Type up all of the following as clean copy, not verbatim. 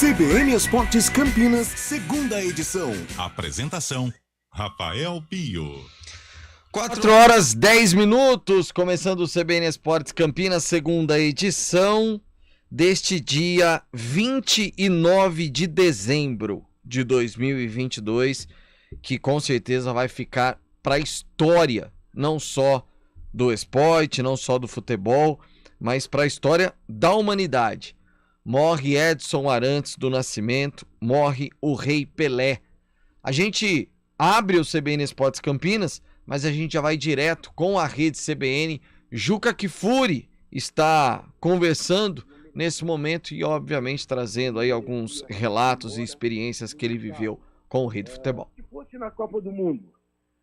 CBN Esportes Campinas, segunda edição. Apresentação: Rafael Pio. 4h10, começando o CBN Esportes Campinas, segunda edição deste dia 29 de dezembro de 2022, que com certeza vai ficar para a história, não só do esporte, não só do futebol, mas para a história da humanidade. Morre Edson Arantes do Nascimento, morre o Rei Pelé. A gente abre o CBN Esportes Campinas, mas a gente já vai direto com a rede CBN. Juca Kfouri está conversando nesse momento e, obviamente, trazendo aí alguns relatos e experiências que ele viveu com o Rei do Futebol. Se fosse na Copa do Mundo,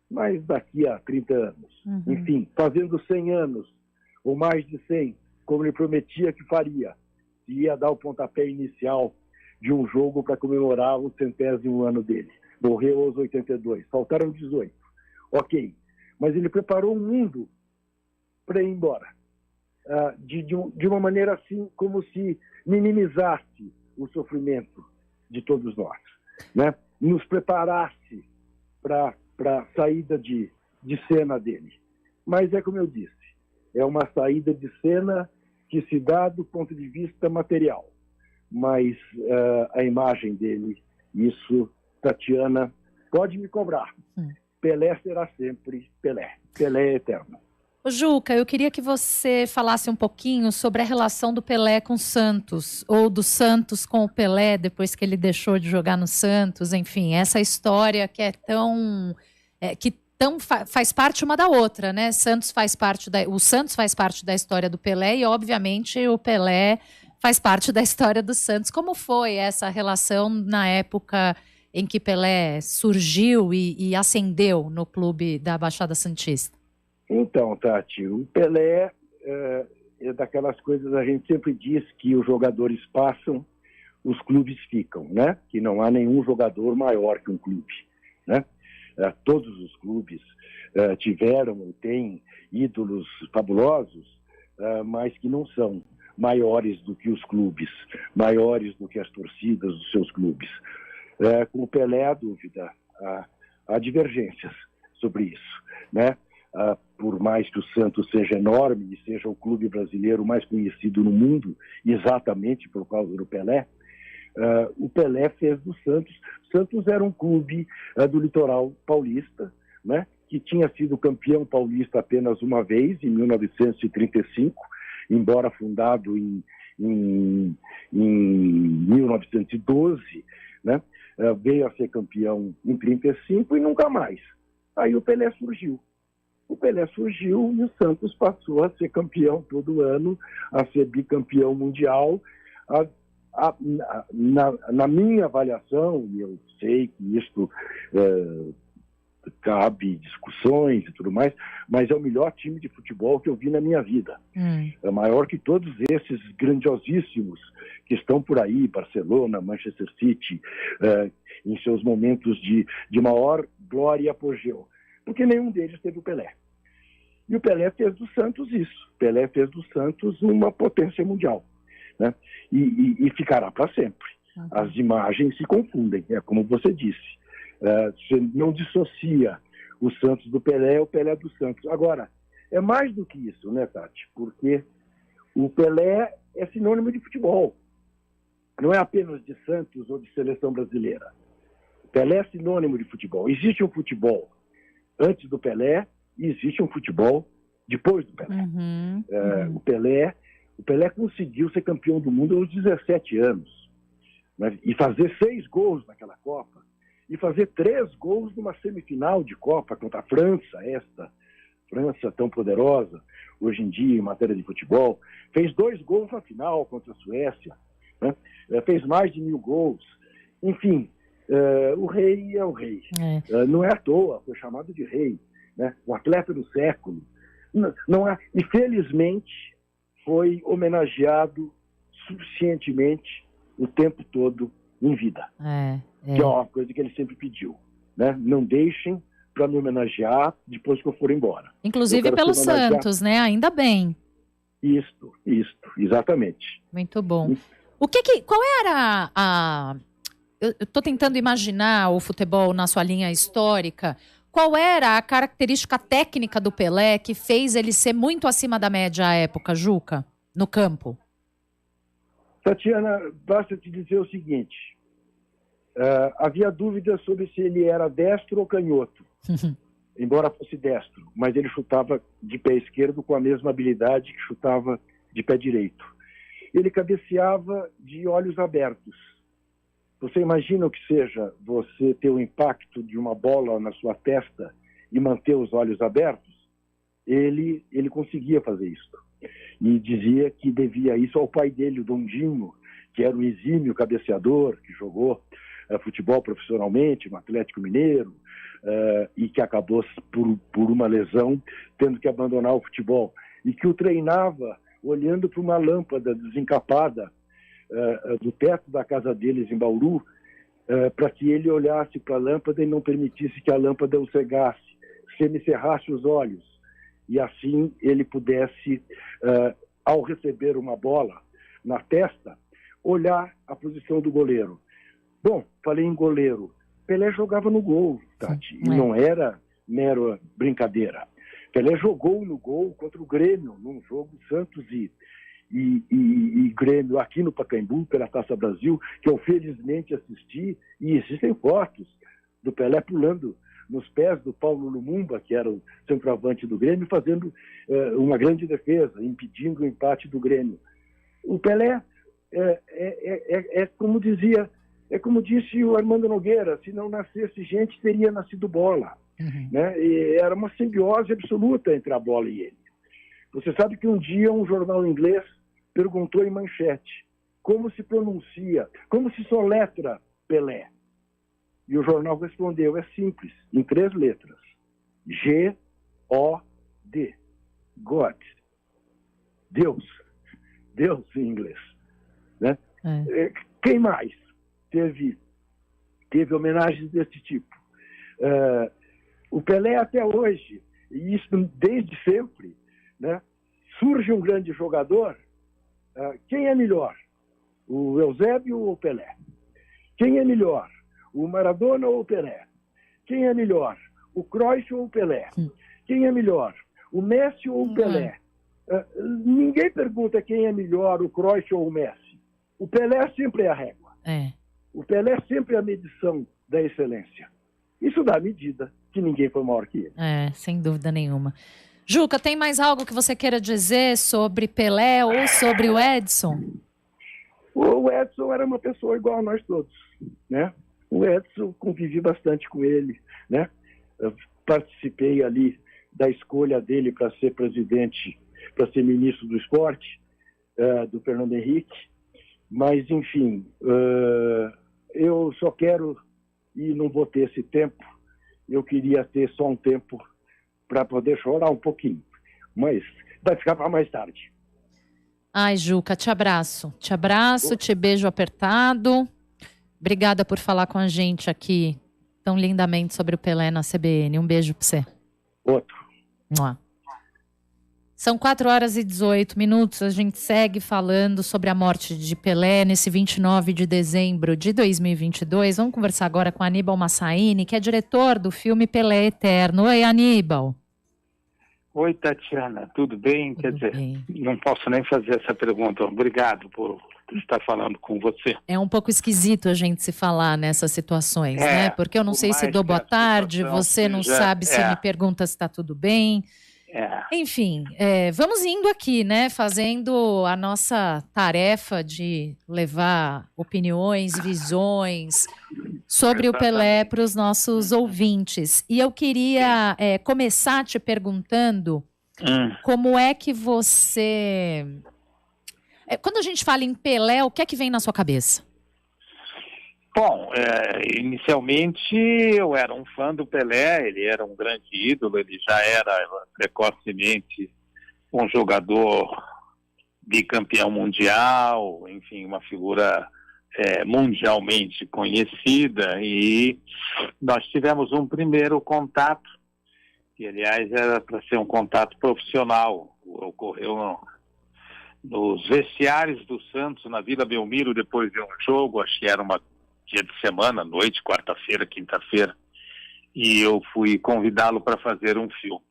mas daqui a 30 anos, enfim, fazendo 100 anos, ou mais de 100, como ele prometia que faria, ia dar o pontapé inicial de um jogo para comemorar o 100º ano dele. Morreu aos 82, faltaram 18. Ok, mas ele preparou um mundo para ir embora. De uma maneira assim, como se minimizasse o sofrimento de todos nós, né? Nos preparasse para a saída de cena dele. Mas é como eu disse, é uma saída de cena que se dá do ponto de vista material. Mas a imagem dele, isso, Tatiana, pode me cobrar. Pelé será sempre Pelé. Pelé é eterno. Ô Juca, eu queria que você falasse um pouquinho sobre a relação do Pelé com o Santos, ou do Santos com o Pelé, depois que ele deixou de jogar no Santos, enfim, essa história que é tão... faz parte uma da outra, né? O Santos faz parte da história do Pelé e, obviamente, o Pelé faz parte da história do Santos. Como foi essa relação na época em que Pelé surgiu e ascendeu no clube da Baixada Santista? Então, Tati, o Pelé é daquelas coisas, a gente sempre diz que os jogadores passam, os clubes ficam, né? Que não há nenhum jogador maior que um clube, né? Todos os clubes tiveram ou têm ídolos fabulosos, mas que não são maiores do que os clubes, maiores do que as torcidas dos seus clubes. Com o Pelé, há dúvida, há divergências sobre isso, né? Por mais que o Santos seja enorme e seja o clube brasileiro mais conhecido no mundo, exatamente por causa do Pelé, o Pelé fez do Santos. O Santos era um clube do litoral paulista, né, que tinha sido campeão paulista apenas uma vez, em 1935, embora fundado em 1912, né, veio a ser campeão em 1935 e nunca mais. Aí o Pelé surgiu. O Pelé surgiu e o Santos passou a ser campeão todo ano, a ser bicampeão mundial. Na minha avaliação, e eu sei que isto cabe discussões e tudo mais, mas é o melhor time de futebol que eu vi na minha vida. É maior que todos esses grandiosíssimos que estão por aí, Barcelona, Manchester City, em seus momentos de maior glória e apogeu. Porque nenhum deles teve o Pelé. E o Pelé fez do Santos isso. Pelé fez do Santos uma potência mundial, né? E ficará para sempre. As imagens se confundem, é como você disse. Você não dissocia o Santos do Pelé, o Pelé do Santos. Agora, é mais do que isso, né, Tati? Porque o Pelé é sinônimo de futebol. Não é apenas de Santos ou de seleção brasileira. O Pelé é sinônimo de futebol. Existe um futebol antes do Pelé e existe um futebol depois do Pelé. O Pelé conseguiu ser campeão do mundo aos 17 anos, né? E fazer 6 gols naquela Copa, e fazer 3 gols numa semifinal de Copa contra a França, esta França tão poderosa hoje em dia em matéria de futebol. Fez 2 gols na final contra a Suécia, né? Fez mais de 1000 gols. Enfim, o rei é o rei. Não é à toa, foi chamado de rei, né? O atleta do século. Não é, e felizmente foi homenageado suficientemente o tempo todo em vida. Que é uma coisa que ele sempre pediu, né? Não deixem para me homenagear depois que eu for embora. Inclusive pelo Santos, né? Ainda bem. Isto, exatamente. Muito bom. Qual era eu estou tentando imaginar o futebol na sua linha histórica. Qual era a característica técnica do Pelé que fez ele ser muito acima da média à época, Juca, no campo? Tatiana, basta te dizer o seguinte. Havia dúvidas sobre se ele era destro ou canhoto, embora fosse destro, mas ele chutava de pé esquerdo com a mesma habilidade que chutava de pé direito. Ele cabeceava de olhos abertos. Você imagina o que seja você ter o impacto de uma bola na sua testa e manter os olhos abertos? Ele conseguia fazer isso. E dizia que devia isso ao pai dele, o Dondinho, que era um exímio cabeceador, que jogou futebol profissionalmente no Atlético Mineiro, e que acabou, por uma lesão, tendo que abandonar o futebol. E que o treinava olhando para uma lâmpada desencapada do teto da casa deles em Bauru, para que ele olhasse para a lâmpada e não permitisse que a lâmpada o cegasse, semicerrasse os olhos, e assim ele pudesse, ao receber uma bola na testa, olhar a posição do goleiro. Bom, falei em goleiro. Pelé jogava no gol, Tati, e não era mera brincadeira. Pelé jogou no gol contra o Grêmio, num jogo Santos e Grêmio aqui no Pacaembu, pela Taça Brasil, que eu felizmente assisti, e existem fotos do Pelé pulando nos pés do Paulo Lumumba, que era o centroavante do Grêmio, fazendo uma grande defesa, impedindo o empate do Grêmio. O Pelé como disse o Armando Nogueira, se não nascesse gente, teria nascido bola. Né? E era uma simbiose absoluta entre a bola e ele. Você sabe que um dia um jornal inglês perguntou em manchete como se pronuncia, como se soletra Pelé. E o jornal respondeu, é simples, em 3 letras. G-O-D. God. Deus. Deus em inglês. Né? Quem mais teve homenagens desse tipo? O Pelé até hoje, e isso desde sempre, né? Surge um grande jogador, quem é melhor? O Eusébio ou o Pelé? Quem é melhor? O Maradona ou o Pelé? Quem é melhor? O Cruyff ou o Pelé? Quem é melhor? O Messi ou o Pelé? Ninguém pergunta quem é melhor, o Cruyff ou o Messi. O Pelé sempre é a régua. O Pelé sempre é a medição da excelência. Isso dá a medida que ninguém foi maior que ele. Sem dúvida nenhuma. Juca, tem mais algo que você queira dizer sobre Pelé ou sobre o Edson? O Edson era uma pessoa igual a nós todos, né? O Edson, convivi bastante com ele, né? Eu participei ali da escolha dele para ser presidente, para ser ministro do esporte, do Fernando Henrique. Mas, enfim, eu só quero, e não vou ter esse tempo, eu queria ter só um tempo para poder chorar um pouquinho. Mas vai ficar para mais tarde. Ai, Juca, te abraço. Te beijo apertado. Obrigada por falar com a gente aqui tão lindamente sobre o Pelé na CBN. Um beijo para você. Outro. São 4h18. A gente segue falando sobre a morte de Pelé nesse 29 de dezembro de 2022. Vamos conversar agora com Aníbal Massaini, que é diretor do filme Pelé Eterno. Oi, Aníbal. Oi, Tatiana. Tudo bem? Quer dizer, não posso nem fazer essa pergunta. Obrigado por estar falando com você. É um pouco esquisito a gente se falar nessas situações, né? Porque eu não sei se dou boa tarde, você não sabe se me pergunta se está tudo bem. Enfim, vamos indo aqui, né? Fazendo a nossa tarefa de levar opiniões, visões sobre o Pelé para os nossos ouvintes. E eu queria começar te perguntando como é que você... quando a gente fala em Pelé, o que é que vem na sua cabeça? Bom, inicialmente eu era um fã do Pelé, ele era um grande ídolo, ele já era precocemente um jogador bicampeão mundial, enfim, uma figura mundialmente conhecida, e nós tivemos um primeiro contato, que aliás era para ser um contato profissional, ocorreu nos vestiários do Santos, na Vila Belmiro, depois de um jogo, acho que era um dia de semana, noite, quarta-feira, quinta-feira, e eu fui convidá-lo para fazer um filme.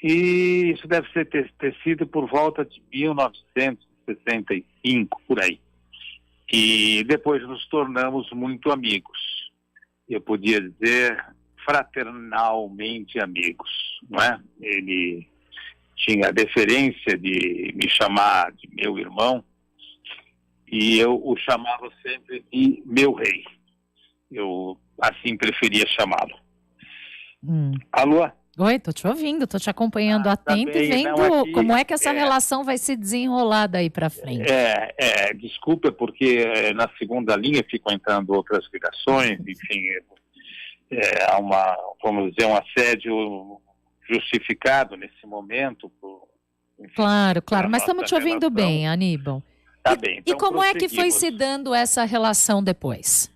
E isso deve ter sido por volta de 1965, por aí. E depois nos tornamos muito amigos. Eu podia dizer fraternalmente amigos, não é? Ele tinha a deferência de me chamar de meu irmão e eu o chamava sempre de meu rei. Eu assim preferia chamá-lo. Alô? Oi, tô te ouvindo, tô te acompanhando atento e vendo como é que essa relação vai se desenrolar daí para frente. Desculpa, porque na segunda linha ficam entrando outras ligações, enfim, há vamos dizer, um assédio justificado nesse momento. Enfim, claro, mas estamos te ouvindo bem, Aníbal. Tá bem. Então, e como é que foi se dando essa relação depois?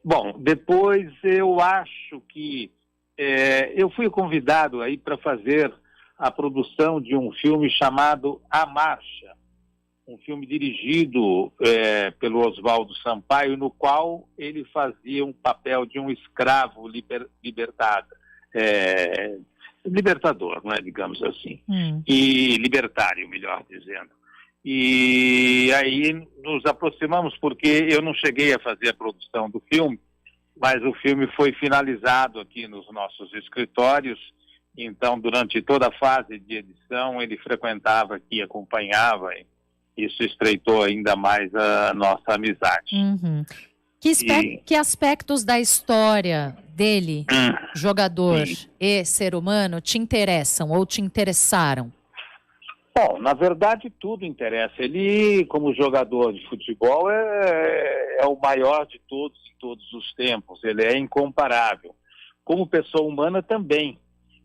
Bom, depois eu acho que eu fui convidado aí para fazer a produção de um filme chamado A Marcha, um filme dirigido pelo Oswaldo Sampaio, no qual ele fazia um papel de um escravo libertador, não é, digamos assim, e libertário, melhor dizendo. E aí nos aproximamos, porque eu não cheguei a fazer a produção do filme, mas o filme foi finalizado aqui nos nossos escritórios. Então, durante toda a fase de edição, ele frequentava aqui, acompanhava, e isso estreitou ainda mais a nossa amizade. Que aspectos da história dele, jogador e ser humano, te interessam ou te interessaram? Bom, na verdade tudo interessa. Ele, como jogador de futebol, é o maior de todos em todos os tempos. Ele é incomparável. Como pessoa humana também.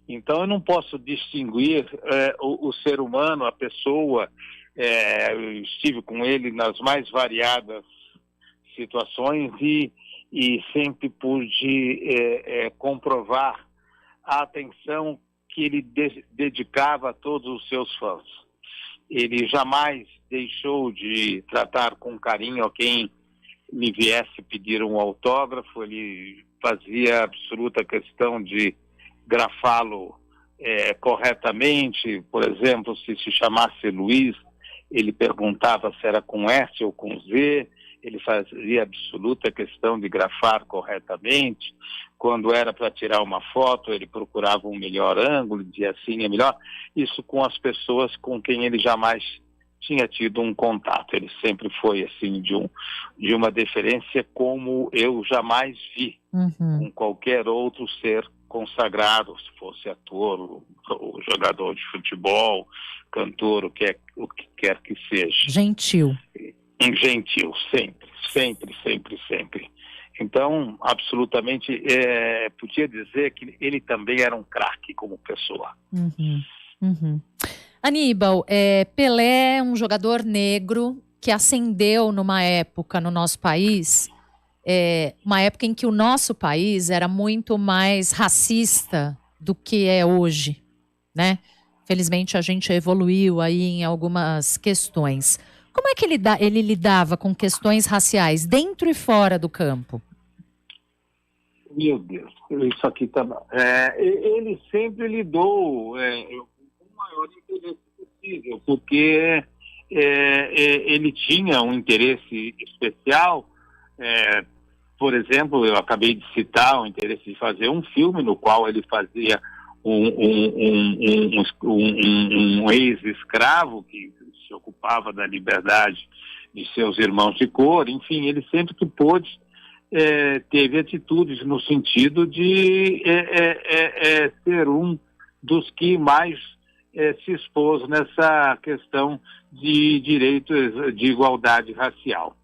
Então eu não posso distinguir o ser humano, a pessoa. Eu estive com ele nas mais variadas situações e sempre pude comprovar a atenção que ele dedicava a todos os seus fãs. Ele jamais deixou de tratar com carinho a quem lhe viesse pedir um autógrafo. Ele fazia absoluta questão de grafá-lo corretamente. Por exemplo, se chamasse Luiz, ele perguntava se era com S ou com Z. Ele fazia absoluta questão de grafar corretamente. Quando era para tirar uma foto, ele procurava um melhor ângulo, dizia assim é melhor. Isso com as pessoas com quem ele jamais tinha tido um contato. Ele sempre foi assim de uma deferência como eu jamais vi com qualquer outro ser consagrado, se fosse ator, ou jogador de futebol, cantor, o que quer que seja. Gentil, sempre. Então, absolutamente, podia dizer que ele também era um craque como pessoa. Aníbal, Pelé é um jogador negro que ascendeu numa época no nosso país, uma época em que o nosso país era muito mais racista do que é hoje, né? Felizmente a gente evoluiu aí em algumas questões. Como é que ele lidava com questões raciais dentro e fora do campo? Meu Deus, isso aqui tá... ele sempre lidou com o maior interesse possível, porque ele tinha um interesse especial. Por exemplo, eu acabei de citar o interesse de fazer um filme no qual ele fazia um ex-escravo que se ocupava da liberdade de seus irmãos de cor. Enfim, ele sempre que pôde teve atitudes no sentido de ser um dos que mais se expôs nessa questão de direitos de igualdade racial.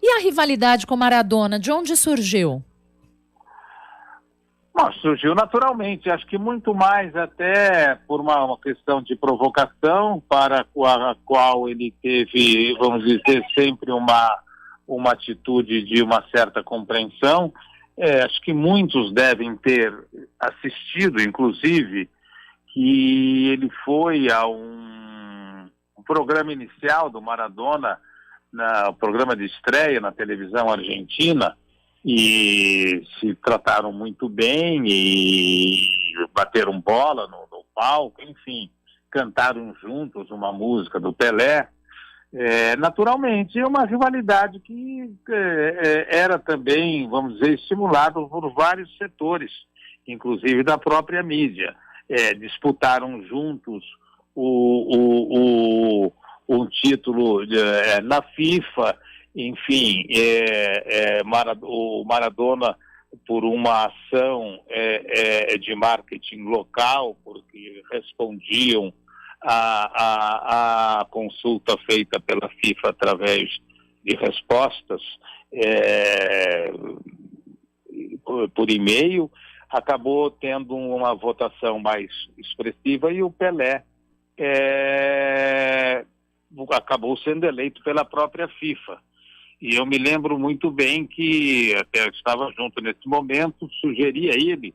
E a rivalidade com Maradona, de onde surgiu? Bom, surgiu naturalmente, acho que muito mais até por uma questão de provocação, para a qual ele teve, vamos dizer, sempre uma atitude de uma certa compreensão. Acho que muitos devem ter assistido, inclusive, que ele foi a um programa inicial do Maradona, o programa de estreia na televisão argentina, e se trataram muito bem e bateram bola no palco, enfim, cantaram juntos uma música do Pelé. Naturalmente, é uma rivalidade que era também, vamos dizer, estimulada por vários setores, inclusive da própria mídia. Disputaram juntos um título na FIFA, enfim, o Maradona, por uma ação de marketing local, porque respondiam a consulta feita pela FIFA através de respostas por e-mail, acabou tendo uma votação mais expressiva e o Pelé acabou sendo eleito pela própria FIFA. E eu me lembro muito bem que, até eu estava junto nesse momento, sugeri a ele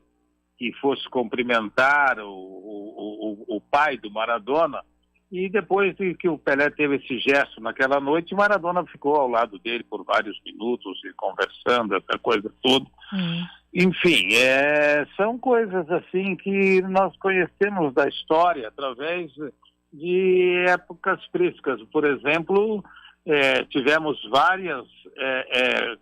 que fosse cumprimentar o pai do Maradona, e depois de que o Pelé teve esse gesto naquela noite, o Maradona ficou ao lado dele por vários minutos, e conversando, essa coisa toda. Enfim, são coisas assim que nós conhecemos da história através de épocas frescas. Por exemplo, tivemos várias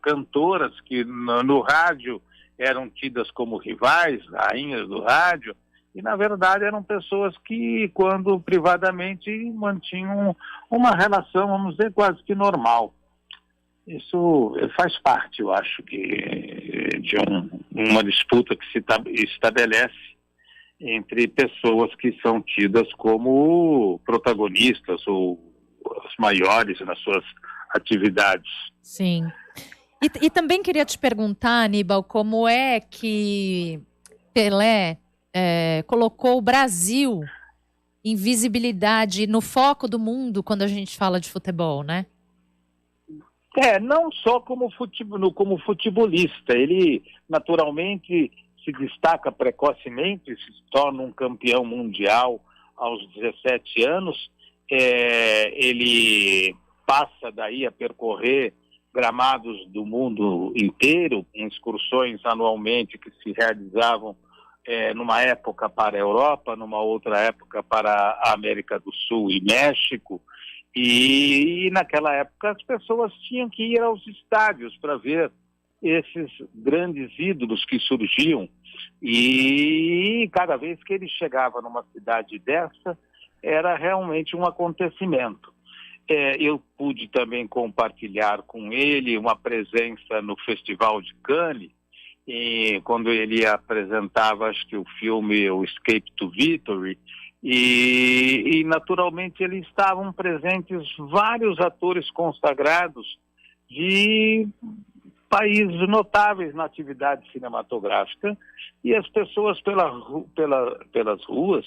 cantoras que no rádio eram tidas como rivais, rainhas do rádio, e na verdade eram pessoas que, quando privadamente, mantinham uma relação, vamos dizer, quase que normal. Isso faz parte, eu acho, de uma disputa que se estabelece entre pessoas que são tidas como protagonistas ou os maiores nas suas atividades. Sim. E também queria te perguntar, Aníbal, como é que Pelé colocou o Brasil em visibilidade, no foco do mundo, quando a gente fala de futebol, né? Não só como futebolista. Ele, naturalmente, se destaca precocemente, se torna um campeão mundial aos 17 anos. Ele passa daí a percorrer gramados do mundo inteiro, em excursões anualmente que se realizavam numa época para a Europa, numa outra época para a América do Sul e México, e naquela época as pessoas tinham que ir aos estádios para ver esses grandes ídolos que surgiam, e cada vez que ele chegava numa cidade dessa, era realmente um acontecimento. Eu pude também compartilhar com ele uma presença no Festival de Cannes, quando ele apresentava, acho que o filme O Escape to Victory, e naturalmente eles estavam presentes vários atores consagrados de países notáveis na atividade cinematográfica, e as pessoas pelas ruas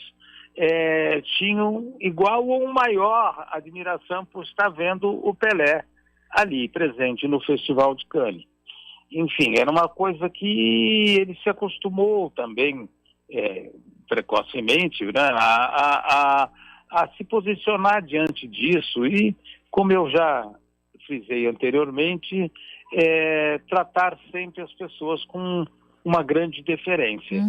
tinham igual ou maior admiração por estar vendo o Pelé ali, presente no Festival de Cannes. Enfim, era uma coisa que ele se acostumou também precocemente, né, a se posicionar diante disso e, como eu já frisei anteriormente, tratar sempre as pessoas com uma grande deferência,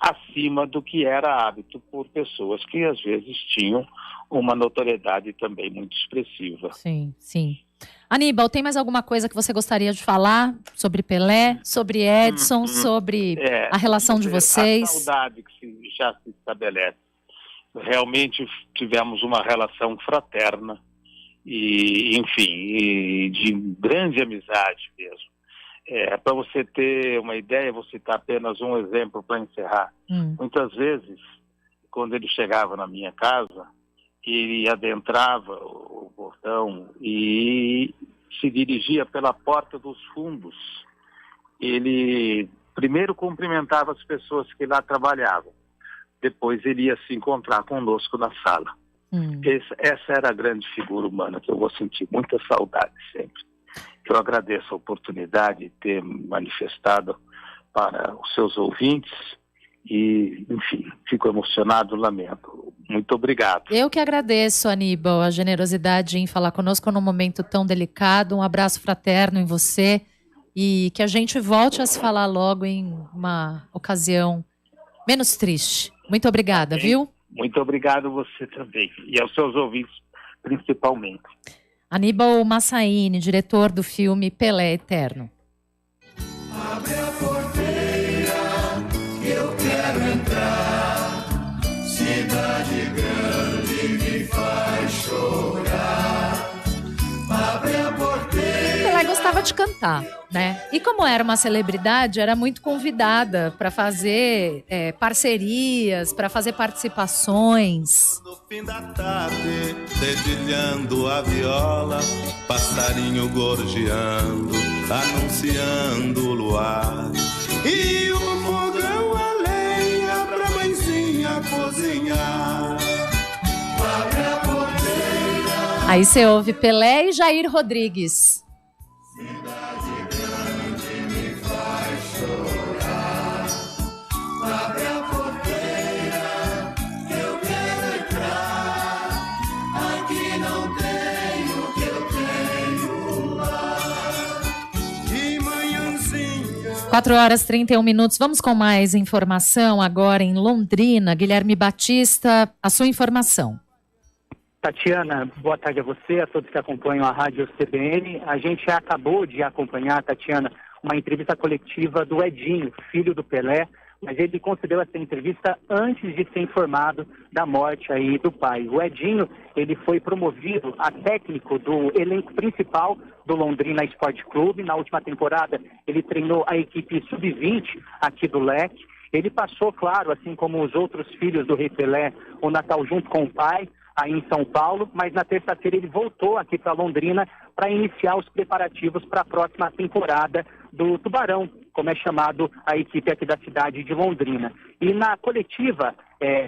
acima do que era hábito por pessoas que às vezes tinham uma notoriedade também muito expressiva. Sim, sim. Aníbal, tem mais alguma coisa que você gostaria de falar sobre Pelé, sobre Edson, sobre a relação de vocês? A saudade que já se estabelece. Realmente tivemos uma relação fraterna e, enfim, de grande amizade mesmo. Para você ter uma ideia, vou citar apenas um exemplo para encerrar. Muitas vezes, quando ele chegava na minha casa, ele adentrava o portão e se dirigia pela porta dos fundos. Ele primeiro cumprimentava as pessoas que lá trabalhavam, depois ele ia se encontrar conosco na sala. Essa era a grande figura humana que eu vou sentir muita saudade sempre. Eu agradeço a oportunidade de ter manifestado para os seus ouvintes E, enfim, fico emocionado, lamento. Muito obrigado. Eu que agradeço, Aníbal, a generosidade em falar conosco num momento tão delicado. Um abraço fraterno em você e que a gente volte a se falar logo em uma ocasião menos triste. Muito obrigada, viu? Muito obrigado a você também e aos seus ouvintes principalmente. Aníbal Massaíni, diretor do filme Pelé Eterno. Abre a porteira que eu quero entrar. Cidade grande me faz chorar. Abre a porteira. Pelé gostava de cantar, né? E como era uma celebridade, era muito convidada para fazer parcerias, para fazer participações. No fim da tarde, dedilhando a viola, passarinho gorjeando, anunciando o luar. E o fogão a lenha pra mãezinha cozinhar. Abre a porteira. Aí você ouve Pelé e Jair Rodrigues. Cidade grande me faz chorar. Abre a porteira que eu quero entrar. Aqui não tenho o que eu tenho lá. De manhãzinha. 4h31. Vamos com mais informação agora em Londrina. Guilherme Batista, a sua informação. Tatiana, boa tarde a você, a todos que acompanham a Rádio CBN. A gente acabou de acompanhar, Tatiana, uma entrevista coletiva do Edinho, filho do Pelé, mas ele concedeu essa entrevista antes de ser informado da morte aí do pai. O Edinho, ele foi promovido a técnico do elenco principal do Londrina Esporte Clube. Na última temporada, ele treinou a equipe sub-20 aqui do Leque. Ele passou, claro, assim como os outros filhos do Rei Pelé, o Natal junto com o pai, aí em São Paulo, mas na terça-feira ele voltou aqui para Londrina para iniciar os preparativos para a próxima temporada do Tubarão, como é chamado a equipe aqui da cidade de Londrina. E na coletiva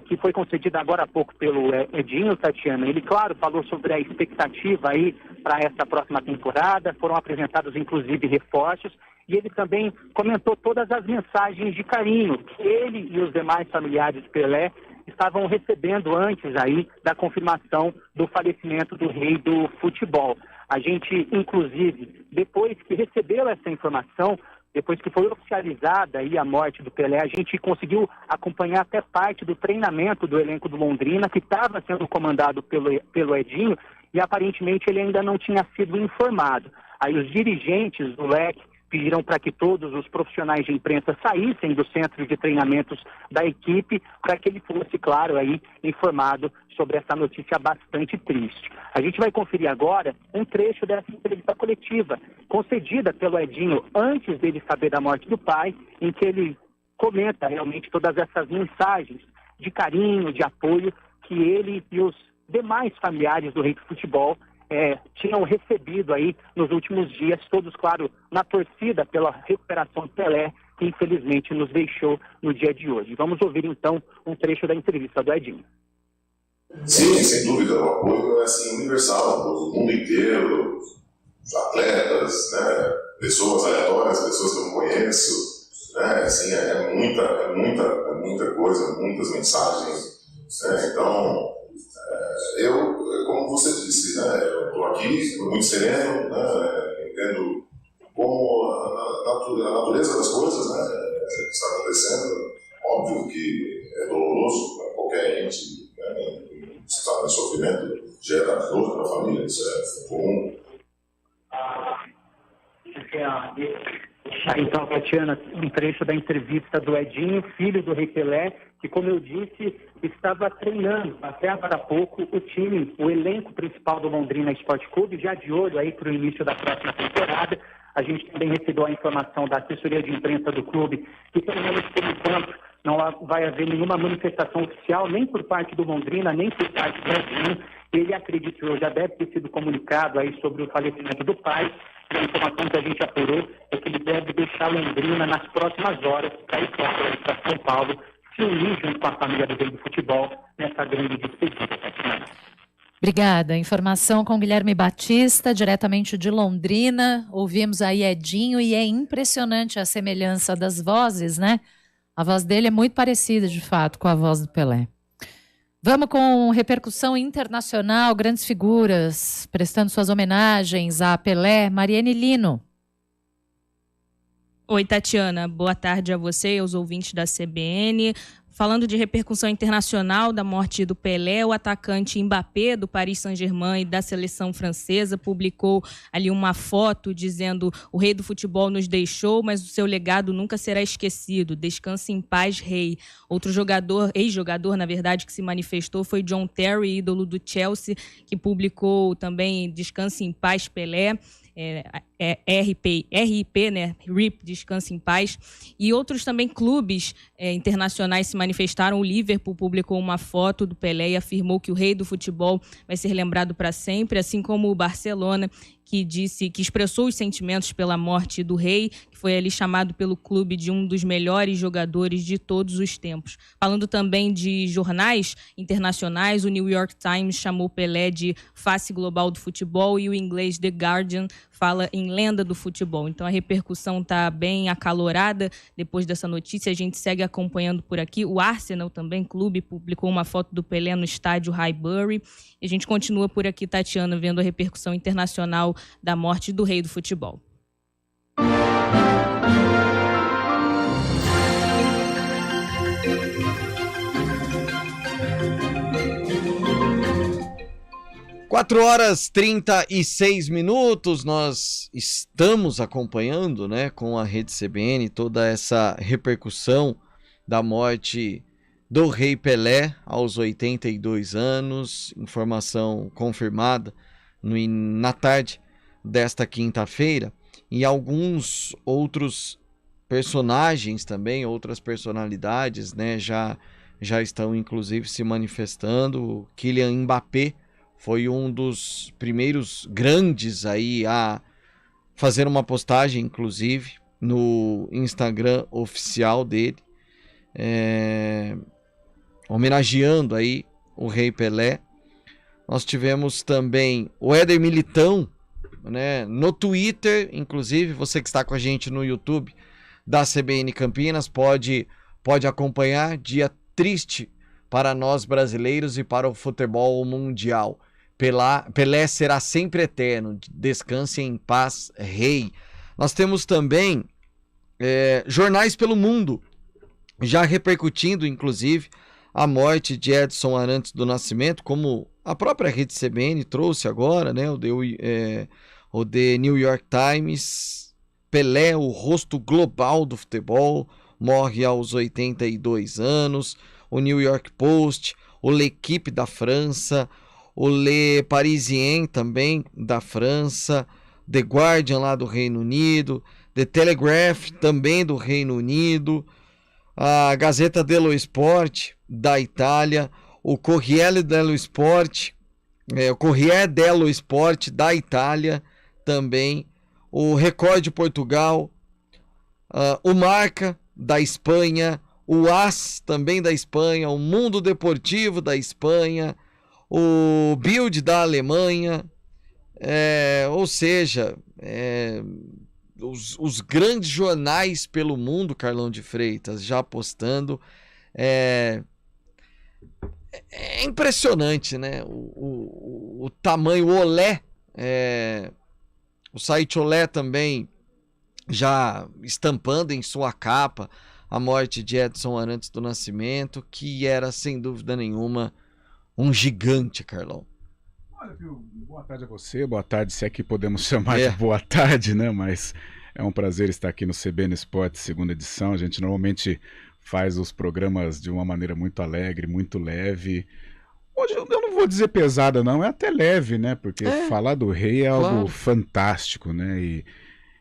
que foi concedida agora há pouco pelo Edinho, Tatiana, ele, claro, falou sobre a expectativa aí para essa próxima temporada, foram apresentados inclusive reforços, e ele também comentou todas as mensagens de carinho que ele e os demais familiares de Pelé estavam recebendo antes aí da confirmação do falecimento do rei do futebol. A gente, inclusive, depois que recebeu essa informação, depois que foi oficializada aí a morte do Pelé, a gente conseguiu acompanhar até parte do treinamento do elenco do Londrina, que estava sendo comandado pelo Edinho, e aparentemente ele ainda não tinha sido informado. Aí os dirigentes do Leque pediram para que todos os profissionais de imprensa saíssem do centro de treinamentos da equipe para que ele fosse, claro, aí informado sobre essa notícia bastante triste. A gente vai conferir agora um trecho dessa entrevista coletiva concedida pelo Edinho antes dele saber da morte do pai, em que ele comenta realmente todas essas mensagens de carinho, de apoio que ele e os demais familiares do rei do futebol tinham recebido aí nos últimos dias, todos, claro, na torcida pela recuperação do Pelé, que infelizmente nos deixou no dia de hoje. Vamos ouvir então um trecho da entrevista do Edinho. Sim, sem dúvida, o apoio é assim, universal, do mundo inteiro, os atletas, né, pessoas aleatórias, pessoas que eu não conheço, né, assim, é muita coisa, muitas mensagens, né, então, como você disse, né, eu estou aqui, estou muito sereno, né, entendo como a natureza das coisas, né, que está acontecendo. Óbvio que é doloroso para qualquer ente, né, estar em sofrimento, gera dor para a família, isso é comum. Então, Tatiana, um trecho da entrevista do Edinho, filho do Rei Pelé, que, como eu disse, estava treinando até agora há pouco o time, o elenco principal do Londrina Esporte Clube, já de olho aí para o início da próxima temporada. A gente também recebeu a informação da assessoria de imprensa do clube que, pelo menos por enquanto, não vai haver nenhuma manifestação oficial, nem por parte do Londrina, nem por parte do Edinho. Ele, acredito eu, já deve ter sido comunicado aí sobre o falecimento do pai. E a informação que a gente apurou é que ele deve deixar Londrina nas próximas horas para ir para São Paulo, se unir junto com a família do rei do futebol nessa grande despedida, Tatiana. Obrigada. Informação com Guilherme Batista, diretamente de Londrina. Ouvimos aí Edinho e é impressionante a semelhança das vozes, né? A voz dele é muito parecida, de fato, com a voz do Pelé. Vamos com repercussão internacional, grandes figuras prestando suas homenagens a Pelé. Mariane Lino. Oi, Tatiana. Boa tarde a você e aos ouvintes da CBN. Falando de repercussão internacional da morte do Pelé, o atacante Mbappé, do Paris Saint-Germain e da seleção francesa, publicou ali uma foto dizendo: o rei do futebol nos deixou, mas o seu legado nunca será esquecido. Descanse em paz, rei. Outro jogador, ex-jogador, na verdade, que se manifestou foi John Terry, ídolo do Chelsea, que publicou também Descanse em paz, Pelé. RIP, né? RIP, Descanse em Paz. E outros também clubes internacionais se manifestaram. O Liverpool publicou uma foto do Pelé e afirmou que o rei do futebol vai ser lembrado para sempre, assim como o Barcelona, que expressou os sentimentos pela morte do rei, que foi ali chamado pelo clube de um dos melhores jogadores de todos os tempos. Falando também de jornais internacionais, o New York Times chamou Pelé de face global do futebol e o inglês The Guardian fala em lenda do futebol. Então a repercussão está bem acalorada depois dessa notícia. A gente segue acompanhando por aqui. O Arsenal também, clube, publicou uma foto do Pelé no estádio Highbury. E a gente continua por aqui, Tatiana, vendo a repercussão internacional da morte do rei do futebol. Quatro horas 36 minutos, nós estamos acompanhando, né, com a Rede CBN toda essa repercussão da morte do Rei Pelé aos 82 anos, informação confirmada na tarde desta quinta-feira, e alguns outros personagens também, outras personalidades, né, já estão inclusive se manifestando. O Kylian Mbappé foi um dos primeiros grandes aí a fazer uma postagem, inclusive, no Instagram oficial dele, homenageando aí o Rei Pelé. Nós tivemos também o Éder Militão, né, no Twitter, inclusive, você que está com a gente no YouTube da CBN Campinas, pode acompanhar. Dia triste para nós brasileiros e para o futebol mundial. Pelé será sempre eterno, descanse em paz, rei. Nós temos também jornais pelo mundo já repercutindo, inclusive, a morte de Edson Arantes do Nascimento, como a própria Rede CBN trouxe agora, né? O The New York Times. Pelé, o rosto global do futebol, morre aos 82 anos. O New York Post, o L'Équipe da França, o Le Parisien também da França, The Guardian lá do Reino Unido, The Telegraph também do Reino Unido, a Gazzetta dello Sport da Itália, o Corriere dello Sport, o Corriere dello Sport da Itália também, o Record de Portugal, o Marca da Espanha, o AS também da Espanha, o Mundo Deportivo da Espanha, o Bild da Alemanha, ou seja, os grandes jornais pelo mundo, Carlão de Freitas, já postando. É impressionante, né? O tamanho, o Olé, o site Olé também já estampando em sua capa a morte de Edson Arantes do Nascimento, que era, sem dúvida nenhuma, um gigante, Carlão. Olha, viu? Boa tarde a você, boa tarde, se é que podemos chamar de boa tarde, né? Mas é um prazer estar aqui no CBN Esporte, segunda edição. A gente normalmente faz os programas de uma maneira muito alegre, muito leve. Hoje eu não vou dizer pesada, não, é até leve, né? Porque falar do rei é algo fantástico, né?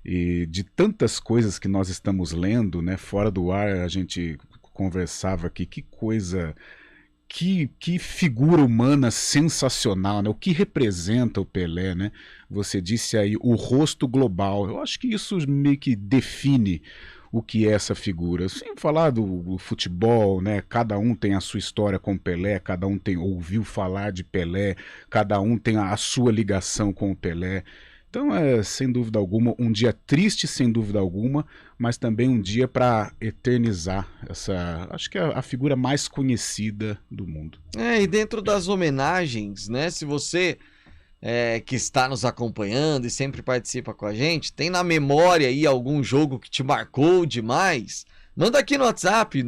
E de tantas coisas que nós estamos lendo, né? Fora do ar a gente conversava aqui, que coisa... Que figura humana sensacional, né? O que representa o Pelé, né? Você disse aí, o rosto global. Eu acho que isso meio que define o que é essa figura. Sem falar do futebol, né? Cada um tem a sua história com o Pelé, cada um ouviu falar de Pelé, cada um tem a sua ligação com o Pelé. Então é, sem dúvida alguma, um dia triste, sem dúvida alguma, mas também um dia para eternizar essa, acho que é a figura mais conhecida do mundo. E dentro das homenagens, né, se você que está nos acompanhando e sempre participa com a gente, tem na memória aí algum jogo que te marcou demais? Manda aqui no WhatsApp,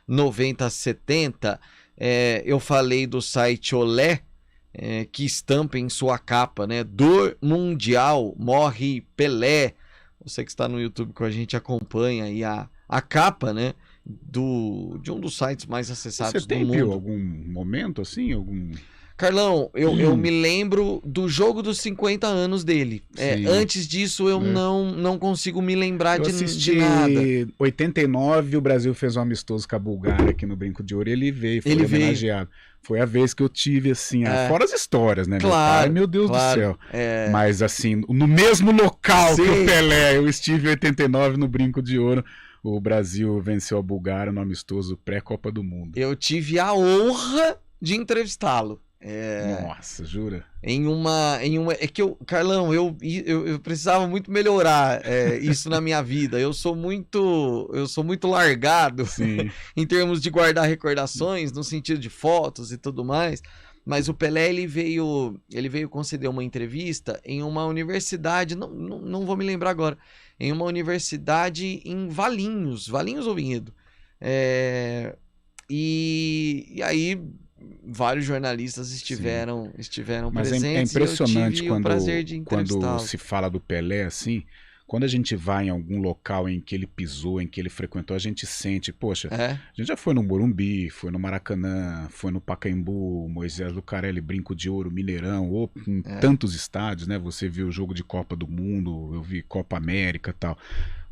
19991869070. Eu falei do site Olé, que estampa em sua capa, né? Dor mundial, morre Pelé. Você que está no YouTube com a gente acompanha aí a capa, né? De um dos sites mais acessados do mundo. Você tem algum momento assim? Carlão, eu me lembro do jogo dos 50 anos dele. Antes disso, eu não consigo me lembrar de nada. Em 89, o Brasil fez um amistoso com a Bulgária aqui no Brinco de Ouro e ele veio, foi homenageado. Foi a vez que eu tive, assim, fora as histórias, né? Claro, meu Deus do céu. Mas, assim, no mesmo local que o Pelé, eu estive em 89 no Brinco de Ouro. O Brasil venceu a Bulgária no amistoso pré-Copa do Mundo. Eu tive a honra de entrevistá-lo. Nossa, jura? É que Carlão, eu precisava muito melhorar isso na minha vida. Eu sou muito largado em termos de guardar recordações, no sentido de fotos e tudo mais. Mas o Pelé, ele veio conceder uma entrevista em uma universidade, não vou me lembrar agora, em uma universidade em Valinhos ou Vinhedo. E aí vários jornalistas estiveram presentes. É impressionante e eu tive o prazer de quando se fala do Pelé assim, quando a gente vai em algum local em que ele pisou, em que ele frequentou, a gente sente, poxa, a gente já foi no Morumbi, foi no Maracanã, foi no Pacaembu, Moisés Lucarelli, Brinco de Ouro, Mineirão, ou em tantos estádios, né? Você viu o jogo de Copa do Mundo, eu vi Copa América e tal.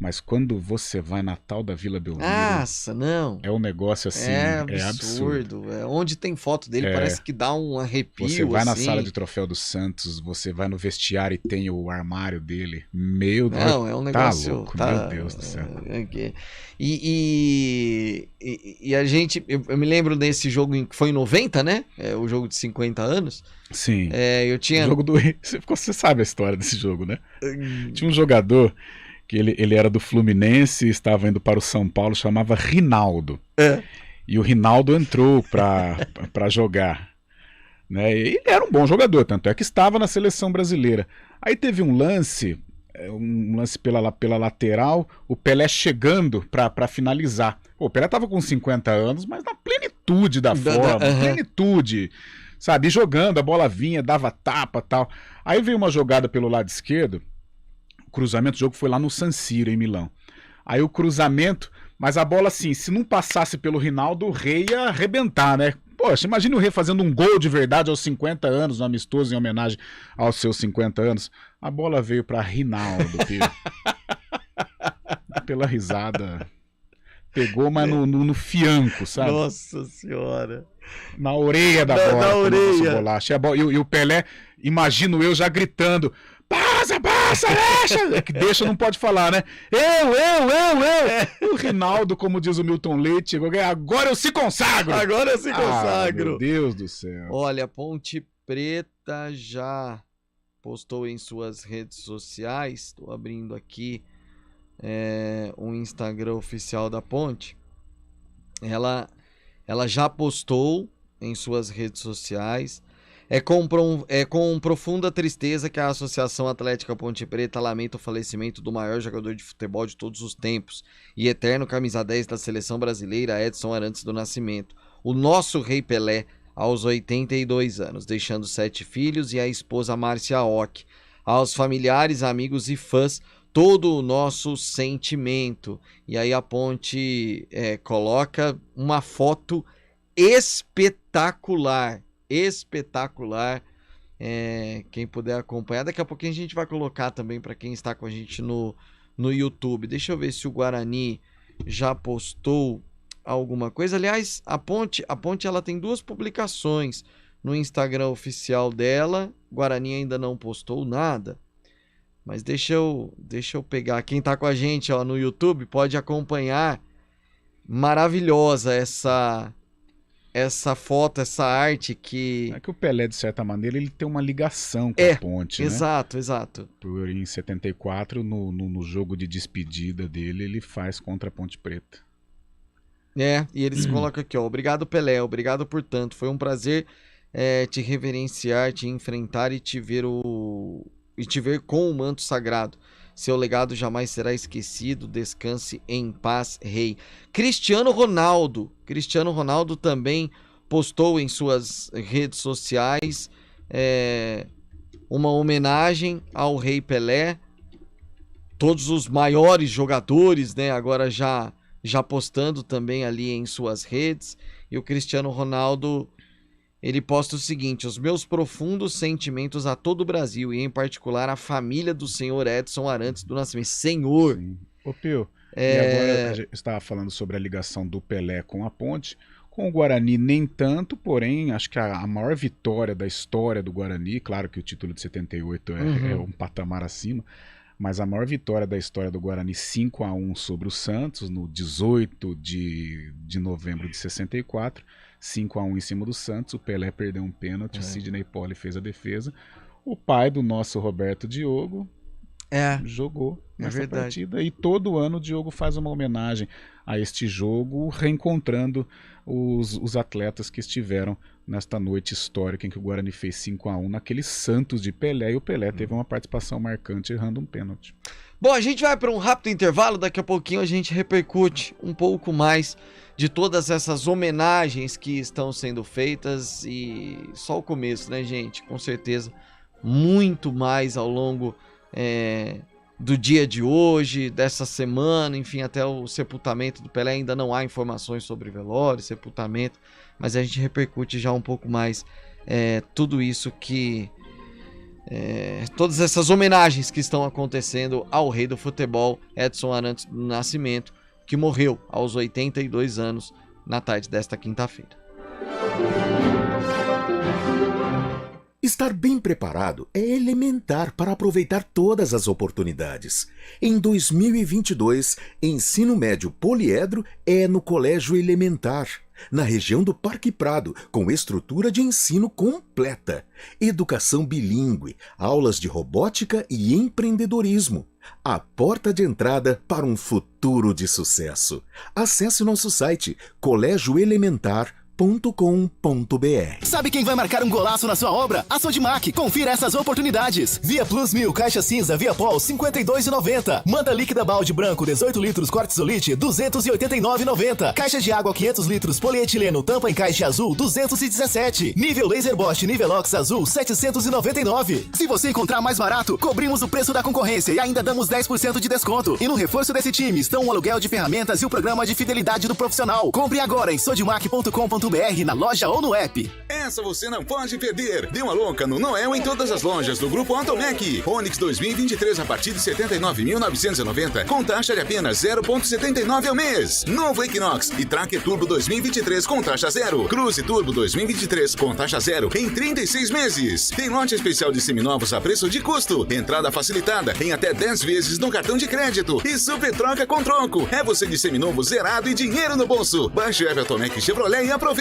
Mas quando você vai na tal da Vila Belmiro, nossa, não. É um negócio assim, é absurdo. Onde tem foto dele, parece que dá um arrepio. Você vai assim. na sala de troféu do Santos, você vai no vestiário e tem o armário dele. Meu Deus, é um negócio, tá louco, meu Deus do céu. E a gente, eu me lembro desse jogo que foi em 90, né? O jogo de 50 anos. Sim. Eu tinha... O jogo você sabe a história desse jogo, né? Tinha um jogador que ele era do Fluminense, estava indo para o São Paulo, chamava Rinaldo. E o Rinaldo entrou para jogar. Né? E ele era um bom jogador, tanto é que estava na seleção brasileira. Aí teve um lance pela lateral, o Pelé chegando para finalizar. O Pelé estava com 50 anos, mas na plenitude da forma, plenitude, sabe? E jogando, a bola vinha, dava tapa e tal. Aí veio uma jogada pelo lado esquerdo, o cruzamento, o jogo foi lá no San Siro, em Milão. Aí o cruzamento, mas a bola assim, se não passasse pelo Rinaldo, o Rei ia arrebentar, né? Poxa, imagina o Rei fazendo um gol de verdade aos 50 anos, um amistoso em homenagem aos seus 50 anos. A bola veio para Rinaldo, filho. Pela risada. Pegou, mas no fianco, sabe? Nossa senhora. Na orelha da bola. Na orelha. Bolacha. E o Pelé, imagino eu já gritando: passa, deixa! Que deixa não pode falar, né? Eu! O Rinaldo, como diz o Milton Leite, agora eu se consagro! Agora eu se consagro! Meu Deus do céu. Olha, a Ponte Preta já postou em suas redes sociais, estou abrindo aqui o Instagram oficial da Ponte. Ela já postou em suas redes sociais. É com profunda tristeza que a Associação Atlética Ponte Preta lamenta o falecimento do maior jogador de futebol de todos os tempos e eterno camisa 10 da seleção brasileira, Edson Arantes do Nascimento, o nosso Rei Pelé, aos 82 anos, deixando 7 filhos e a esposa Márcia Ock. Aos familiares, amigos e fãs, todo o nosso sentimento. E aí a Ponte coloca uma foto espetacular. Quem puder acompanhar, daqui a pouquinho a gente vai colocar também para quem está com a gente no YouTube. Deixa eu ver se o Guarani já postou alguma coisa. Aliás, a Ponte ela tem 2 publicações no Instagram oficial dela. Guarani ainda não postou nada, mas deixa eu pegar. Quem está com a gente no YouTube pode acompanhar. Maravilhosa essa essa foto, essa arte que... É que o Pelé, de certa maneira, ele tem uma ligação com a Ponte, exato, né? Exato. Em 74, no jogo de despedida dele, ele faz contra a Ponte Preta. E eles colocam aqui, ó, obrigado Pelé, obrigado por tanto, foi um prazer te reverenciar, te enfrentar e te ver com o manto sagrado. Seu legado jamais será esquecido, descanse em paz, rei. Cristiano Ronaldo também postou em suas redes sociais uma homenagem ao rei Pelé. Todos os maiores jogadores, né, agora já postando também ali em suas redes. E o Cristiano Ronaldo, ele posta o seguinte: os meus profundos sentimentos a todo o Brasil e em particular a família do senhor Edson Arantes do Nascimento. Senhor! Sim. Ô Pio, e agora a gente estava falando sobre a ligação do Pelé com a Ponte. Com o Guarani nem tanto, porém acho que a maior vitória da história do Guarani, claro que o título de 78 é um patamar acima, mas a maior vitória da história do Guarani, 5-1 sobre o Santos, no 18 de novembro de 64, 5-1 em cima do Santos, o Pelé perdeu um pênalti, o Sidney Poli fez a defesa, o pai do nosso Roberto Diogo jogou nessa partida, e todo ano o Diogo faz uma homenagem a este jogo, reencontrando os atletas que estiveram nesta noite histórica em que o Guarani fez 5-1 naquele Santos de Pelé, e o Pelé teve uma participação marcante errando um pênalti. Bom, a gente vai para um rápido intervalo, daqui a pouquinho a gente repercute um pouco mais de todas essas homenagens que estão sendo feitas, e só o começo, né, gente? Com certeza, muito mais ao longo do dia de hoje, dessa semana, enfim, até o sepultamento do Pelé. Ainda não há informações sobre velório, sepultamento, mas a gente repercute já um pouco mais tudo isso que... todas essas homenagens que estão acontecendo ao rei do futebol, Edson Arantes do Nascimento, que morreu aos 82 anos na tarde desta quinta-feira. Estar bem preparado é elementar para aproveitar todas as oportunidades. Em 2022, ensino médio poliedro é no Colégio Elementar, na região do Parque Prado, com estrutura de ensino completa, educação bilíngue, aulas de robótica e empreendedorismo. A porta de entrada para um futuro de sucesso. Acesse nosso site colégioelementar.com.br. Sabe quem vai marcar um golaço na sua obra? A Sodimac. Confira essas oportunidades. Via Plus 1000, caixa cinza, Via Pol, R$ 52,90. Manda líquida balde branco, 18 litros, Quartzolite, R$ 289,90. Caixa de água, 500 litros, polietileno, tampa em caixa azul, R$ 217. Nível Laser Bosch, Nivelox azul, R$ 799. Se você encontrar mais barato, cobrimos o preço da concorrência e ainda damos 10% de desconto. E no reforço desse time estão o aluguel de ferramentas e o programa de fidelidade do profissional. Compre agora em sodimac.com.br, na loja ou no app. Essa você não pode perder. Dê uma louca no Noel em todas as lojas do Grupo Automec. Onix 2023 a partir de 79.990 com taxa de apenas 0,79 ao mês. Novo Equinox e Tracker Turbo 2023 com taxa zero. Cruze Turbo 2023 com taxa zero em 36 meses. Tem lote especial de seminovos a preço de custo. Entrada facilitada em até 10 vezes no cartão de crédito. E super troca com troco. É você de seminovo zerado e dinheiro no bolso. Baixe o app Automec Chevrolet e aproveite.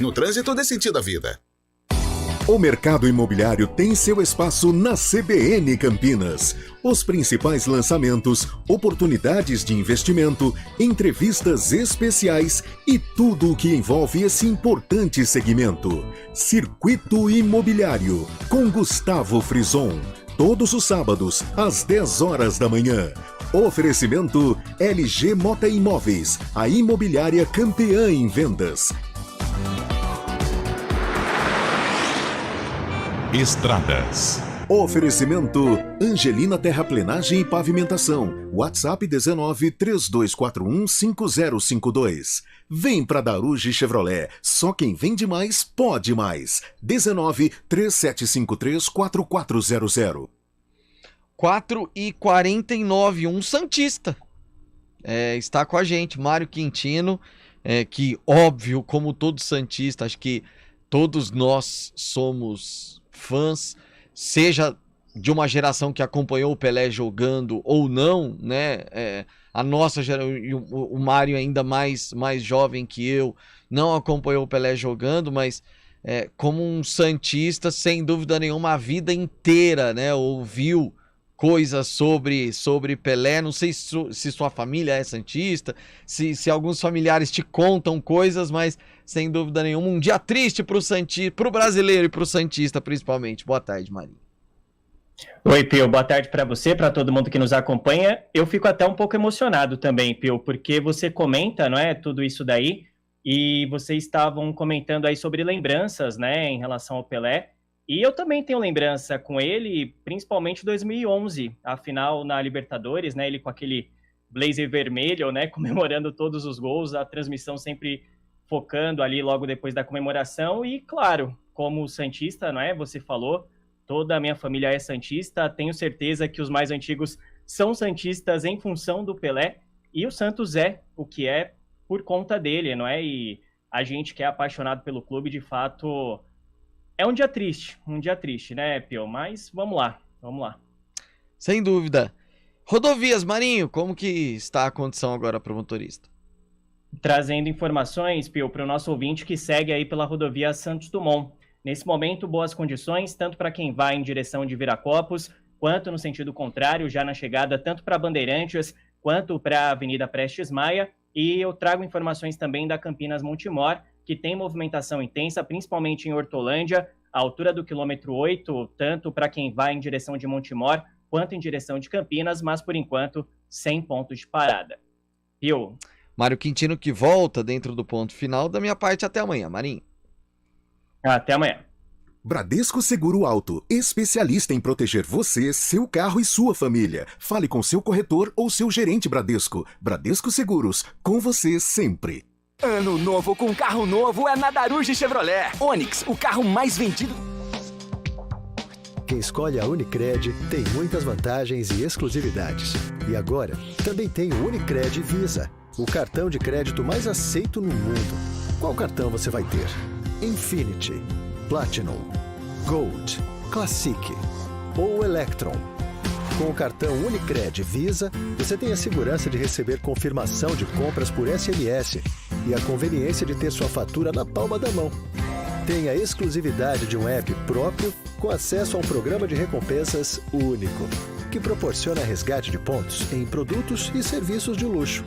No trânsito dê sentido à vida. O mercado imobiliário tem seu espaço na CBN Campinas. Os principais lançamentos, oportunidades de investimento, entrevistas especiais e tudo o que envolve esse importante segmento. Circuito Imobiliário, com Gustavo Frison. Todos os sábados, às 10 horas da manhã. Oferecimento LG Mota Imóveis, a imobiliária campeã em vendas. Estradas. Oferecimento Angelina Terraplenagem e Pavimentação. WhatsApp 19 3241 5052. Vem pra Daruge Chevrolet. Só quem vende mais pode mais. 19 3753 4400. 4h49, um santista está com a gente, Mário Quintino, que óbvio, como todo santista, acho que todos nós somos fãs, seja de uma geração que acompanhou o Pelé jogando ou não, né? a nossa geração, o Mário ainda mais jovem que eu, não acompanhou o Pelé jogando, mas como um santista, sem dúvida nenhuma, a vida inteira, né, ouviu coisas sobre Pelé. Não sei se sua família é santista, se alguns familiares te contam coisas, mas sem dúvida nenhuma, um dia triste pro brasileiro e pro santista principalmente. Boa tarde, Marinho. Oi, Pio, boa tarde para você, para todo mundo que nos acompanha. Eu fico até um pouco emocionado também, Pio, porque você comenta, não é, tudo isso daí, e vocês estavam comentando aí sobre lembranças, né, em relação ao Pelé, e eu também tenho lembrança com ele, principalmente 2011, a final na Libertadores, né, ele com aquele blazer vermelho, né, comemorando todos os gols, a transmissão sempre focando ali logo depois da comemoração, e claro, como santista, não é, você falou, toda a minha família é santista, tenho certeza que os mais antigos são santistas em função do Pelé, e o Santos é o que é por conta dele, não é? E a gente que é apaixonado pelo clube, de fato, é um dia triste, né, Pio? Mas vamos lá. Sem dúvida. Rodovias, Marinho, como que está a condição agora para o motorista? Trazendo informações, Pio, para o nosso ouvinte que segue aí pela rodovia Santos Dumont. Nesse momento, boas condições, tanto para quem vai em direção de Viracopos, quanto no sentido contrário, já na chegada, tanto para Bandeirantes, quanto para a Avenida Prestes Maia. E eu trago informações também da Campinas Montemor, que tem movimentação intensa, principalmente em Hortolândia, à altura do quilômetro 8, tanto para quem vai em direção de Montemor, quanto em direção de Campinas, mas por enquanto, sem pontos de parada. Pio. Mário Quintino que volta dentro do ponto final. Da minha parte, até amanhã, Marinho. Até amanhã. Bradesco Seguro Auto, especialista em proteger você, seu carro e sua família. Fale com seu corretor ou seu gerente Bradesco. Bradesco Seguros, com você sempre. Ano novo com carro novo é na Daruge Chevrolet. Onix, o carro mais vendido. Quem escolhe a Unicred tem muitas vantagens e exclusividades. E agora, também tem o Unicred Visa, o cartão de crédito mais aceito no mundo. Qual cartão você vai ter? Infinity, Platinum, Gold, Classic ou Electron. Com o cartão Unicred Visa, você tem a segurança de receber confirmação de compras por SMS e a conveniência de ter sua fatura na palma da mão. Tem a exclusividade de um app próprio com acesso a um programa de recompensas único, que proporciona resgate de pontos em produtos e serviços de luxo.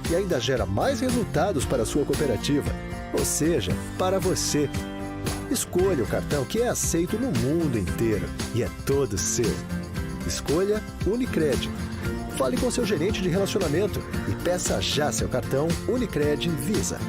E ainda gera mais resultados para a sua cooperativa, ou seja, para você. Escolha o cartão que é aceito no mundo inteiro e é todo seu. Escolha Unicred. Fale com seu gerente de relacionamento e peça já seu cartão Unicred Visa.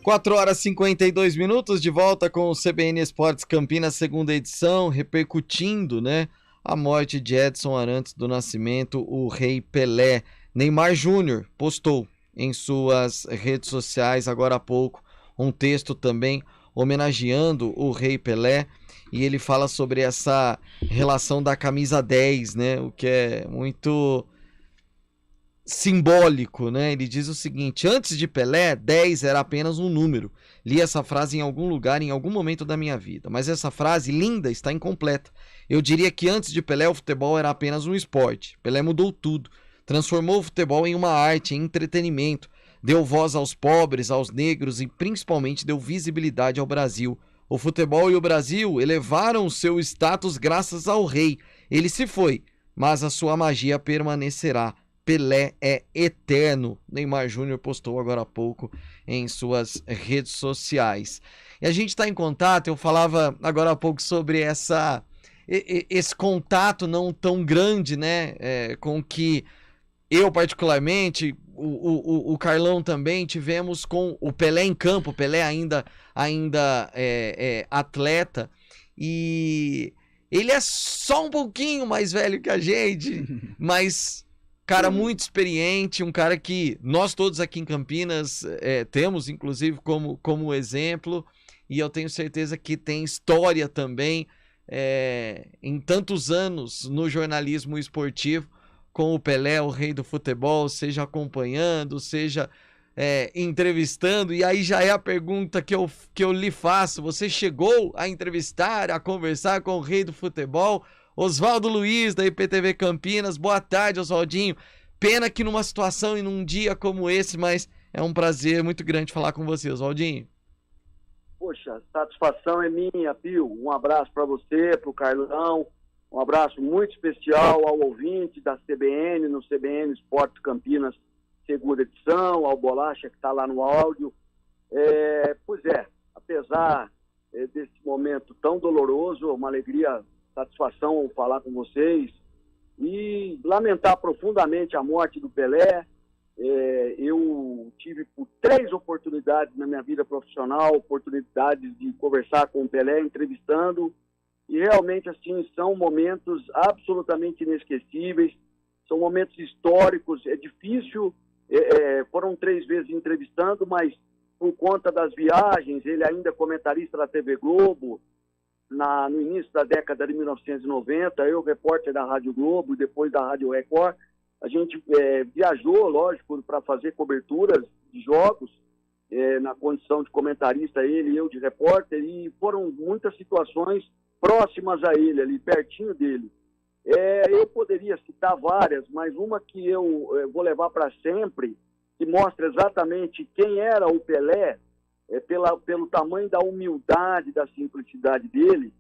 Quatro horas e 52 minutos, de volta com o CBN Esportes Campinas, segunda edição, repercutindo, né, a morte de Edson Arantes do Nascimento, o Rei Pelé. Neymar Júnior postou em suas redes sociais agora há pouco um texto também homenageando o Rei Pelé, e ele fala sobre essa relação da camisa 10, né, o que é muito simbólico, né? Ele diz o seguinte: antes de Pelé, 10 era apenas um número. Li essa frase em algum lugar, em algum momento da minha vida, mas essa frase linda está incompleta. Eu diria que antes de Pelé, o futebol era apenas um esporte. Pelé mudou tudo, transformou o futebol em uma arte, em entretenimento, deu voz aos pobres, aos negros e principalmente deu visibilidade ao Brasil. O futebol e o Brasil elevaram seu status graças ao rei. Ele se foi, mas a sua magia permanecerá. Pelé é eterno. Neymar Júnior postou agora há pouco em suas redes sociais. E a gente está em contato, eu falava agora há pouco sobre esse contato não tão grande, né, com que eu particularmente, o Carlão também, tivemos com o Pelé em campo. O Pelé ainda atleta, e ele é só um pouquinho mais velho que a gente, mas cara muito experiente, um cara que nós todos aqui em Campinas temos, inclusive, como exemplo, e eu tenho certeza que tem história também em tantos anos no jornalismo esportivo, com o Pelé, o rei do futebol, seja acompanhando, seja entrevistando, e aí já é a pergunta que eu lhe faço. Você chegou a entrevistar, a conversar com o rei do futebol, Oswaldo Luiz, da IPTV Campinas. Boa tarde, Oswaldinho. Pena que numa situação e num dia como esse, mas é um prazer muito grande falar com você, Oswaldinho. Poxa, satisfação é minha, Pio. Um abraço para você, para o Carlão. Um abraço muito especial ao ouvinte da CBN, no CBN Esportes Campinas, segunda edição, ao Bolacha, que está lá no áudio. Pois é, apesar desse momento tão doloroso, uma alegria, satisfação falar com vocês e lamentar profundamente a morte do Pelé. Eu tive por 3 oportunidades na minha vida profissional, oportunidades de conversar com o Pelé, entrevistando, e realmente assim são momentos absolutamente inesquecíveis, são momentos históricos. É difícil, foram 3 vezes entrevistando, mas por conta das viagens, ele ainda comentarista da TV Globo, no início da década de 1990, eu repórter da Rádio Globo e depois da Rádio Record. A gente viajou, lógico, para fazer coberturas de jogos, na condição de comentarista, ele e eu de repórter, e foram muitas situações próximas a ele, ali pertinho dele. Eu poderia citar várias, mas uma que eu vou levar para sempre, que mostra exatamente quem era o Pelé, pelo tamanho da humildade, da simplicidade dele,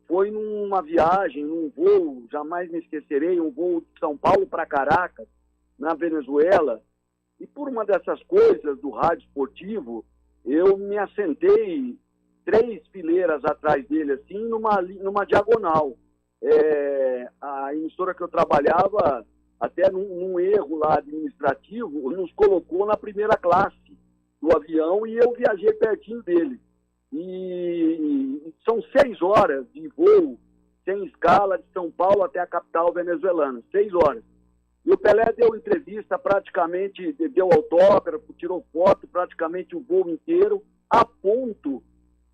foi numa viagem, num voo, jamais me esquecerei, um voo de São Paulo para Caracas, na Venezuela, e por uma dessas coisas do rádio esportivo, eu me assentei 3 fileiras atrás dele, assim, numa diagonal. A emissora que eu trabalhava, até num erro lá administrativo, nos colocou na primeira classe do avião e eu viajei pertinho dele. E são 6 horas de voo, sem escala, de São Paulo até a capital venezuelana, 6 horas. E o Pelé deu entrevista praticamente, deu autógrafo, tirou foto praticamente o voo inteiro, a ponto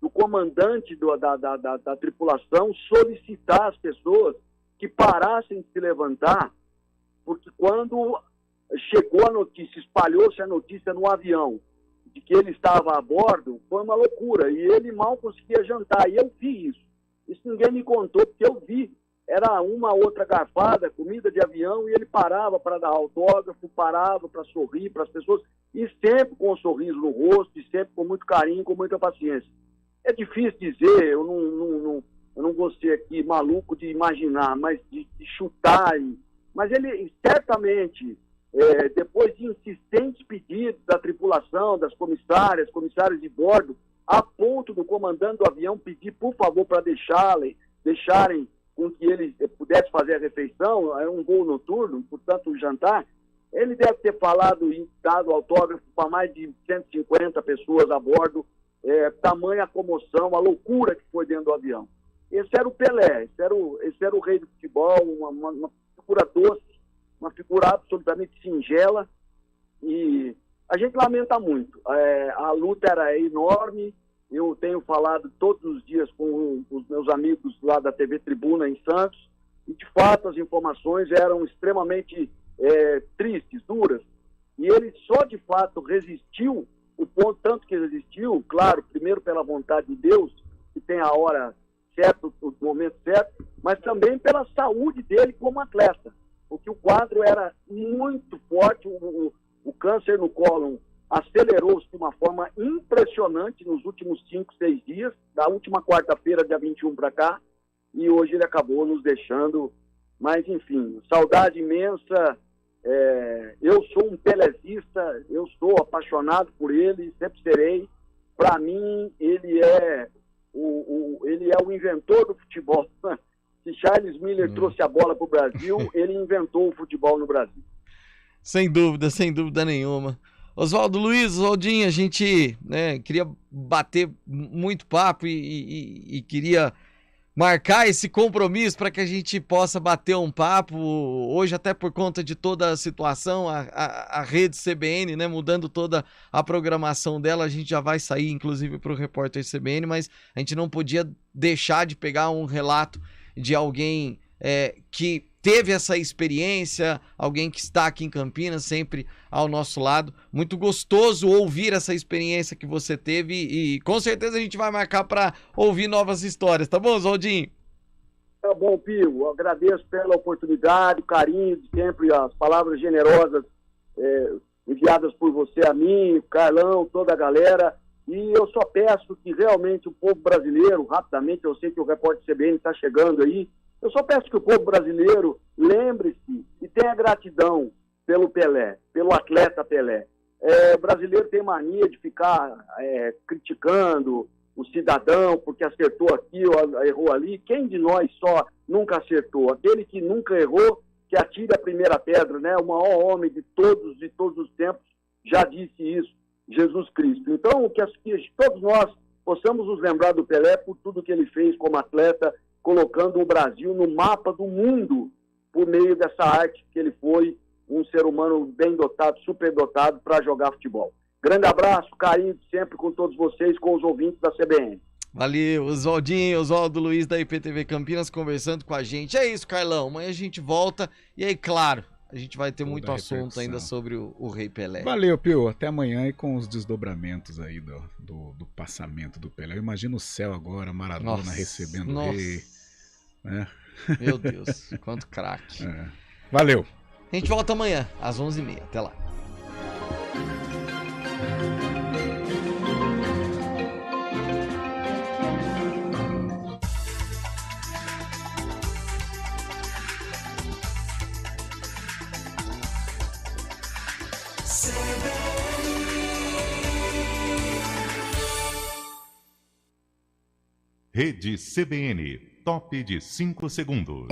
do comandante da tripulação solicitar às pessoas que parassem de se levantar, porque quando chegou a notícia, espalhou-se a notícia no avião, de que ele estava a bordo, foi uma loucura, e ele mal conseguia jantar, e eu vi isso. Isso ninguém me contou, porque eu vi. Era uma outra garfada, comida de avião, e ele parava para dar autógrafo, parava para sorrir para as pessoas, e sempre com um sorriso no rosto, e sempre com muito carinho, com muita paciência. É difícil dizer, eu não vou ser aqui maluco de imaginar, mas de chutar. Mas ele certamente, depois de insistentes pedidos da tripulação, das comissários de bordo, a ponto do comandante do avião pedir, por favor, para deixarem com que ele pudesse fazer a refeição, é um voo noturno, portanto, um jantar, ele deve ter falado e dado autógrafo para mais de 150 pessoas a bordo, tamanha comoção, a loucura que foi dentro do avião. Esse era o Pelé, esse era o rei do futebol, uma figura doce, uma figura absolutamente singela, e a gente lamenta muito. A luta era enorme. Eu tenho falado todos os dias com os meus amigos lá da TV Tribuna em Santos, e de fato as informações eram extremamente tristes, duras, e ele só de fato resistiu, o ponto tanto que resistiu, claro, primeiro pela vontade de Deus, que tem a hora certa, o momento certo, mas também pela saúde dele como atleta, porque o quadro era muito forte, o câncer no cólon acelerou-se de uma forma impressionante nos últimos 5, 6 dias, da última quarta-feira, dia 21 para cá, e hoje ele acabou nos deixando. Mas, enfim, saudade imensa. Eu sou um pelezista, eu sou apaixonado por ele, sempre serei. Para mim, ele é o inventor do futebol. Se Charles Miller trouxe a bola para o Brasil, ele inventou o futebol no Brasil. Sem dúvida nenhuma. Oswaldo Luiz, Oswaldinho, a gente queria bater muito papo e queria marcar esse compromisso para que a gente possa bater um papo. Hoje, até por conta de toda a situação, a rede CBN, mudando toda a programação dela, a gente já vai sair, inclusive, para o repórter CBN, mas a gente não podia deixar de pegar um relato de alguém que teve essa experiência, alguém que está aqui em Campinas, sempre ao nosso lado. Muito gostoso ouvir essa experiência que você teve e com certeza a gente vai marcar para ouvir novas histórias, tá bom, Oswaldinho? Tá bom, Pio. Eu agradeço pela oportunidade, o carinho de sempre, as palavras generosas enviadas por você a mim, o Carlão, toda a galera. E eu só peço que realmente o povo brasileiro, rapidamente, eu sei que o repórter CBN está chegando aí, eu só peço que o povo brasileiro lembre-se e tenha gratidão pelo Pelé, pelo atleta Pelé. O brasileiro tem mania de ficar criticando o cidadão porque acertou aqui ou errou ali. Quem de nós só nunca acertou? Aquele que nunca errou, que atire a primeira pedra, né? O maior homem de todos os tempos já disse isso, Jesus Cristo. Então, que todos nós possamos nos lembrar do Pelé por tudo que ele fez como atleta, colocando o Brasil no mapa do mundo por meio dessa arte que ele foi, um ser humano bem dotado, super dotado para jogar futebol. Grande abraço, carinho sempre com todos vocês, com os ouvintes da CBN. Valeu, Oswaldo Luiz da IPTV Campinas conversando com a gente. É isso, Carlão, amanhã a gente volta e aí, claro, a gente vai ter muito assunto ainda sobre o Rei Pelé. Valeu, Pio. Até amanhã e com os desdobramentos aí do passamento do Pelé. Eu imagino o céu agora, Maradona recebendo o Rei. Né? Meu Deus, quanto craque. Valeu. A gente volta amanhã, às 11h30. Até lá. Rede CBN, top de 5 segundos.